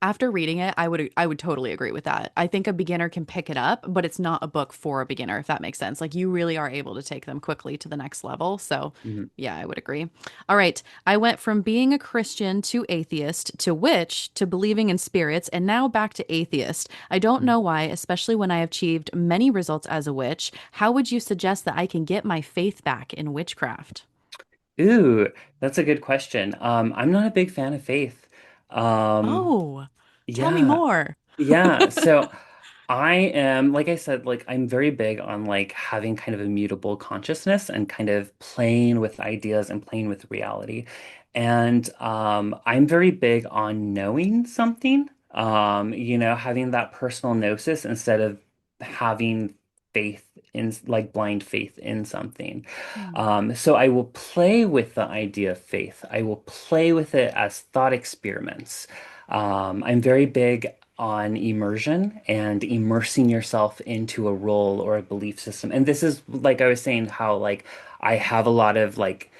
After reading it, I would totally agree with that. I think a beginner can pick it up, but it's not a book for a beginner, if that makes sense. Like you really are able to take them quickly to the next level. So, Mhm. yeah, I would agree. All right. I went from being a Christian to atheist to witch to believing in spirits and now back to atheist. I don't know why, especially when I have achieved many results as a witch. How would you suggest that I can get my faith back in witchcraft? Ooh, that's a good question. I'm not a big fan of faith. Um, Oh, tell me yeah, more. yeah. So I am, like I said, like I'm very big on like having kind of a mutable consciousness and kind of playing with ideas and playing with reality. And I'm very big on knowing something, having that personal gnosis instead of having faith in like blind faith in something. Hmm. So I will play with the idea of faith. I will play with it as thought experiments. I'm very big on immersion and immersing yourself into a role or a belief system. And this is like I was saying, how like I have a lot of like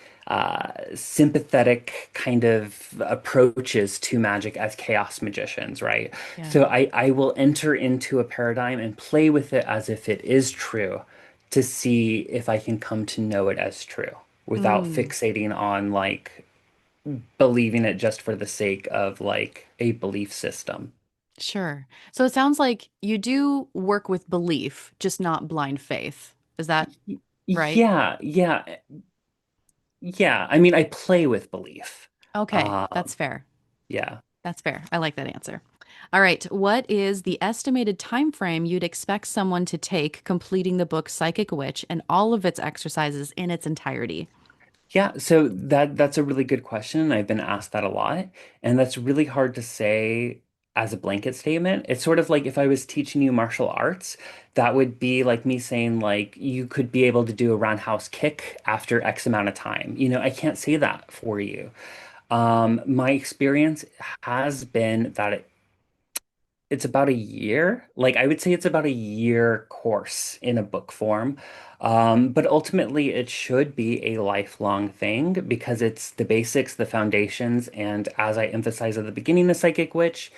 sympathetic kind of approaches to magic as chaos magicians, right? Yeah. So I will enter into a paradigm and play with it as if it is true to see if I can come to know it as true without Mm. fixating on like believing it just for the sake of like a belief system. Sure. So it sounds like you do work with belief, just not blind faith. Is that Y- right? Yeah, yeah, yeah. I mean, I play with belief. Okay, that's Um, fair. yeah. That's fair. I like that answer. All right, what is the estimated time frame you'd expect someone to take completing the book Psychic Witch and all of its exercises in its entirety? Yeah, so that's a really good question. I've been asked that a lot, and that's really hard to say as a blanket statement. It's sort of like if I was teaching you martial arts, that would be like me saying like you could be able to do a roundhouse kick after X amount of time. I can't say that for you. My experience has been that it's about a year. Like I would say it's about a year course in a book form. But ultimately it should be a lifelong thing because it's the basics, the foundations, and as I emphasized at the beginning of Psychic Witch,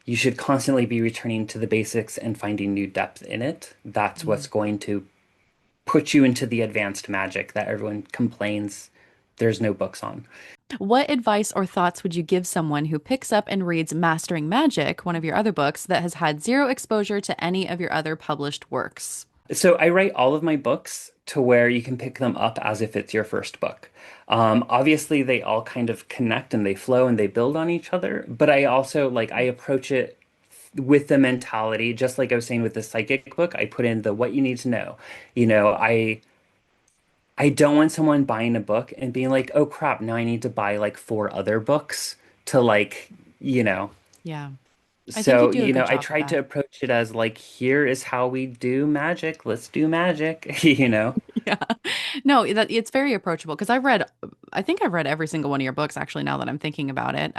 you should constantly be returning to the basics and finding new depth in it. That's Mm. what's going to put you into the advanced magic that everyone complains there's no books on. What advice or thoughts would you give someone who picks up and reads Mastering Magic, one of your other books, that has had zero exposure to any of your other published works? So I write all of my books to where you can pick them up as if it's your first book. Obviously, they all kind of connect and they flow and they build on each other. But I also like I approach it with the mentality, just like I was saying with the psychic book, I put in the what you need to know. You know, I don't want someone buying a book and being like, oh crap, now I need to buy like four other books to like, you know. Yeah, I think you So, do a good I job with tried to that. approach it as like, here is how we do magic. Let's do magic, you know? Yeah. No, that it's very approachable because I think I've read every single one of your books actually now that I'm thinking about it.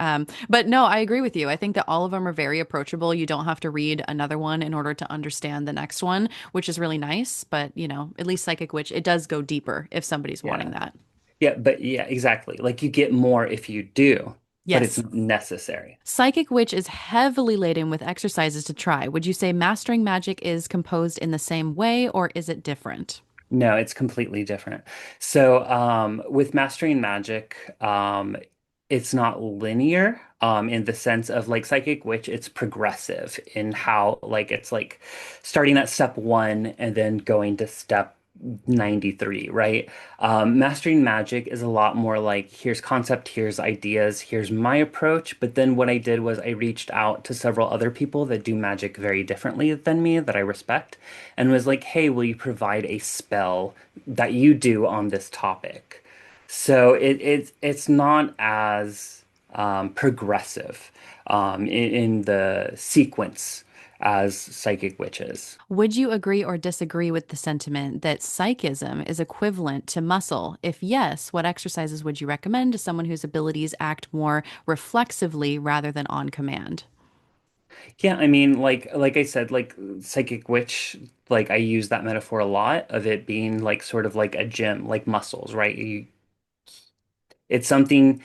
But no, I agree with you. I think that all of them are very approachable. You don't have to read another one in order to understand the next one, which is really nice. But, at least Psychic Witch, it does go deeper if somebody's wanting Yeah. that. Yeah, but yeah, exactly. Like you get more if you do, but it's Yes. not necessary. Psychic Witch is heavily laden with exercises to try. Would you say Mastering Magic is composed in the same way or is it different? No, it's completely different. So, with mastering magic, it's not linear, in the sense of like psychic witch, it's progressive in how like it's like starting at step one and then going to step 93, right? Mastering magic is a lot more like here's concept, here's ideas, here's my approach. But then what I did was I reached out to several other people that do magic very differently than me that I respect and was like, hey, will you provide a spell that you do on this topic? So it's not as progressive in the sequence. as psychic witches. Would you agree or disagree with the sentiment that psychism is equivalent to muscle? If yes, what exercises would you recommend to someone whose abilities act more reflexively rather than on command? Yeah, I mean, like I said, like psychic witch, like I use that metaphor a lot of it being like sort of like a gym, like muscles, right? It's something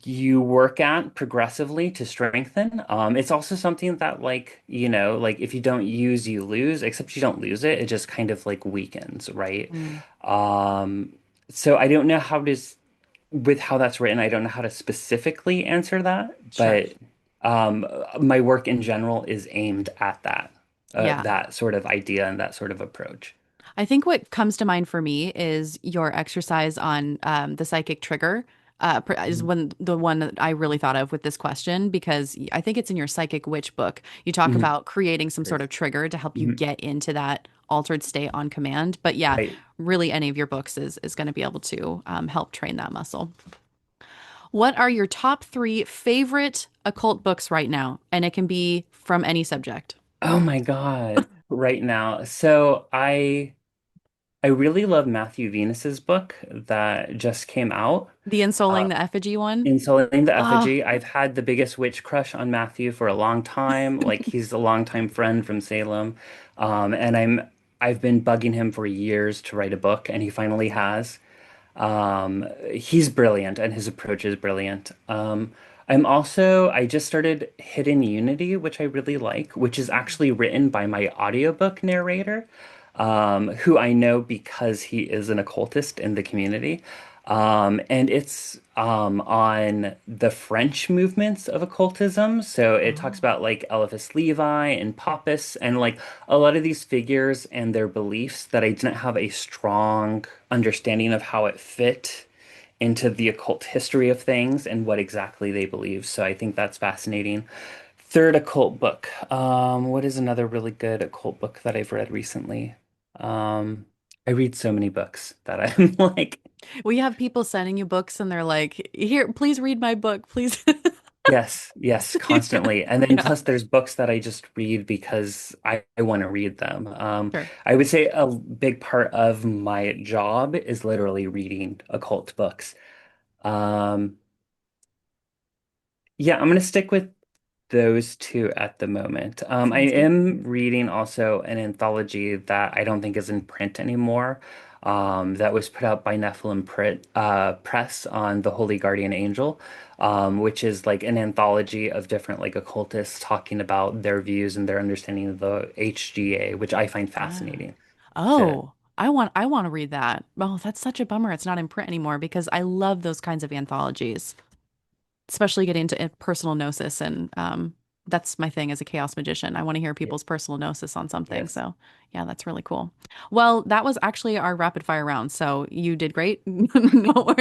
you work at progressively to strengthen. It's also something that like, like if you don't use, you lose, except you don't lose it, it just kind of like weakens, right? Mm, Um, so I don't know how to, with how that's written, I don't know how to specifically answer that, sure. but um, my work in general is aimed at Yeah. that sort of idea and that sort of approach. I think what comes to mind for me is your exercise on the psychic trigger. Is Mhm. one the one that I really thought of with this question because I think it's in your psychic witch book. You talk Mhm. about creating some sort of trigger to help you Mhm. get into that altered state on command. But yeah, Right. really, any of your books is going to be able to help train that muscle. What are your top three favorite occult books right now? And it can be from any subject. Oh my God. Right now. So I really love Matthew Venus's book that just came out. The Uh, Ensoling the Effigy one. in Selling the Oh, Effigy, I've had the biggest witch crush on Matthew for a long time. Like he's a longtime friend from Salem. And I've been bugging him for years to write a book, and he finally has. He's brilliant and his approach is brilliant. I just started Hidden Unity, which I really like, which is actually written by my audiobook narrator, who I know because he is an occultist in the community. And it's on the French movements of occultism. So it talks oh. about like Eliphas Levi and Pappus and like a lot of these figures and their beliefs that I didn't have a strong understanding of how it fit into the occult history of things and what exactly they believe. So I think that's fascinating. Third occult book. What is another really good occult book that I've read recently? Um, I read so many books that I'm like, We have people sending you books and they're like, "Here, please read my book, please." yes, yes, Yeah. constantly. And then Yeah, plus there's books that I just read because I want to read them. sure. I would say a big part of my job is literally reading occult books. Um, yeah, I'm gonna stick with those two at the moment. I Sounds good. am reading also an anthology that I don't think is in print anymore. That was put out by Nephilim Press on the Holy Guardian Angel, which is like an anthology of different like occultists talking about their views and their understanding of the HGA, which I find Ah. fascinating. To Oh, I want to read that. Oh, that's such a bummer. It's not in print anymore because I love those kinds of anthologies, especially getting into personal gnosis and that's my thing as a chaos magician. I want to hear Yeah. people's personal gnosis on something. Yes. So, yeah, that's really cool. Well, that was actually our rapid fire round. So, you did great. No,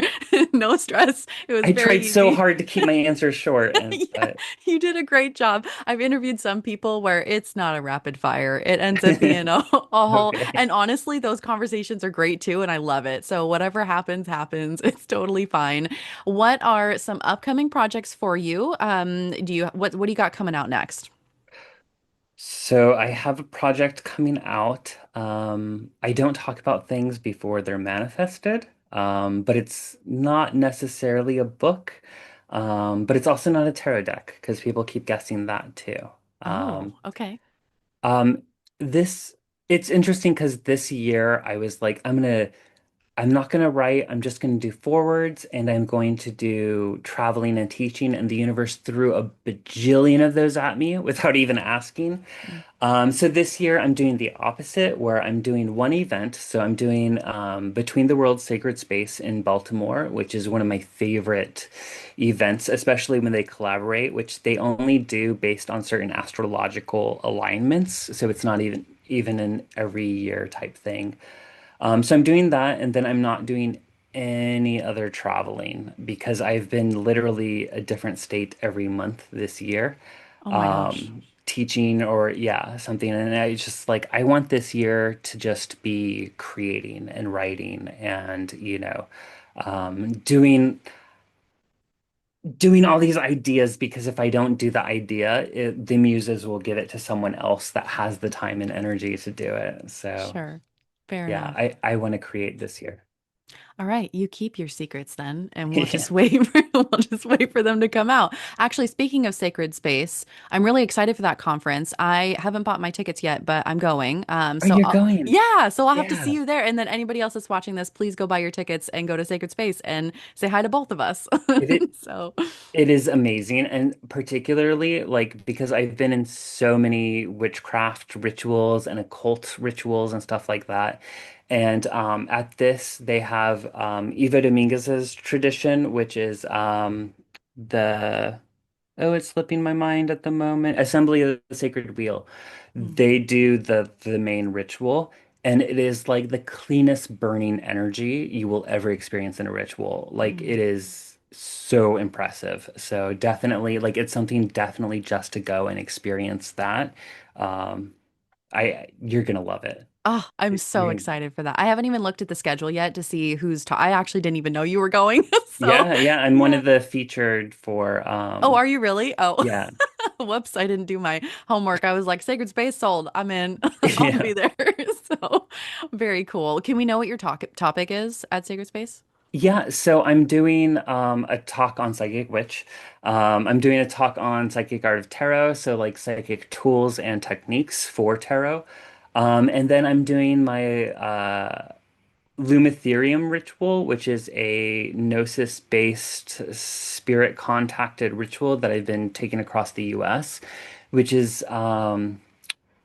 no stress. It was I very tried so easy. hard to keep my answers short, and Yeah, you did a great job. I've interviewed some people where it's not a rapid fire. It ends up being a whole, okay. and honestly, those conversations are great too, and I love it. So whatever happens, happens. It's totally fine. What are some upcoming projects for you? What do you got coming out next? So I have a project coming out. I don't talk about things before they're manifested, but it's not necessarily a book, but it's also not a tarot deck because people keep guessing that too. Oh, Um, okay. um, this it's interesting because this year I was like, I'm not gonna write. I'm just gonna do forwards, and I'm going to do traveling and teaching, and the universe threw a bajillion of those at me without even asking. Mm. So this year I'm doing the opposite, where I'm doing one event. So I'm doing Between the Worlds Sacred Space in Baltimore, which is one of my favorite events, especially when they collaborate, which they only do based on certain astrological alignments. So it's not even an every year type thing. So I'm doing that, and then I'm not doing any other traveling because I've been literally a different state every month this year, Oh my gosh. teaching or yeah, something. And I just like I want this year to just be creating and writing and doing doing all these ideas because if I don't do the idea, the muses will give it to someone else that has the time and energy to do it. So Sure. Fair yeah, enough. I want to create this year. All right, you keep your secrets then, and we'll Yeah. just wait for we'll just wait for them to come out. Actually, speaking of sacred space, I'm really excited for that conference. I haven't bought my tickets yet, but I'm going. Oh, you're going. Yeah, so I'll have to see Yeah. you there. And then anybody else that's watching this, please go buy your tickets and go to Sacred Space and say hi to both of us. It, So, It is amazing, and particularly like because I've been in so many witchcraft rituals and occult rituals and stuff like that. And at this, they have Eva Dominguez's tradition, which is the oh, it's slipping my mind at the moment. Assembly of the Sacred Wheel. mm, They do the main ritual, and it is like the cleanest burning energy you will ever experience in a ritual. Like mm. it is so impressive. So definitely, like it's something definitely just to go and experience that. Um, you're gonna love it. Oh, I'm so You're, excited for that. I haven't even looked at the schedule yet to see who's ta I actually didn't even know you were going. So, yeah, I'm one yeah. of the featured for Oh, are you really? Oh, yeah. whoops, I didn't do my homework. I was like, Sacred Space sold. I'm in. I'll be Yeah. there. So, very cool. Can we know what your topic is at Sacred Space? Yeah, so I'm doing a talk on psychic witch. I'm doing a talk on psychic art of tarot, so like psychic tools and techniques for tarot. And then I'm doing my Lumatherium ritual, which is a Gnosis-based spirit contacted ritual that I've been taking across the US, which is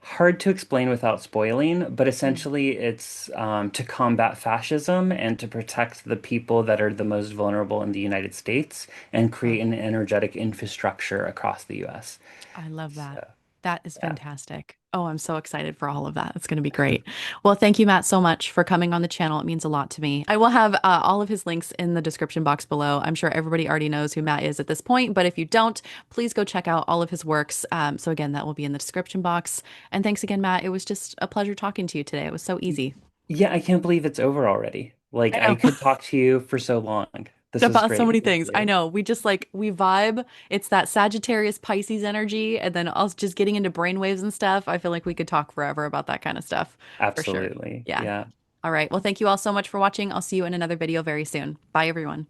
hard to explain without spoiling, but Mm, essentially it's to combat fascism and to protect the people that are the most vulnerable in the United States and create love. an energetic infrastructure across the US. I love that. So, That is yeah. fantastic. Oh, I'm so excited for all of that. It's going to be great. Well, thank you, Matt, so much for coming on the channel. It means a lot to me. I will have all of his links in the description box below. I'm sure everybody already knows who Matt is at this point, but if you don't, please go check out all of his works. So, again, that will be in the description box. And thanks again, Matt. It was just a pleasure talking to you today. It was so easy. Yeah, I can't believe it's over already. Like I I know. could talk to you for so long. This was About so great. many Thank things. I you. know. We just like we vibe. It's that Sagittarius Pisces energy, and then us just getting into brainwaves and stuff. I feel like we could talk forever about that kind of stuff for sure. Absolutely. Yeah. Yeah. All right. Well, thank you all so much for watching. I'll see you in another video very soon. Bye, everyone.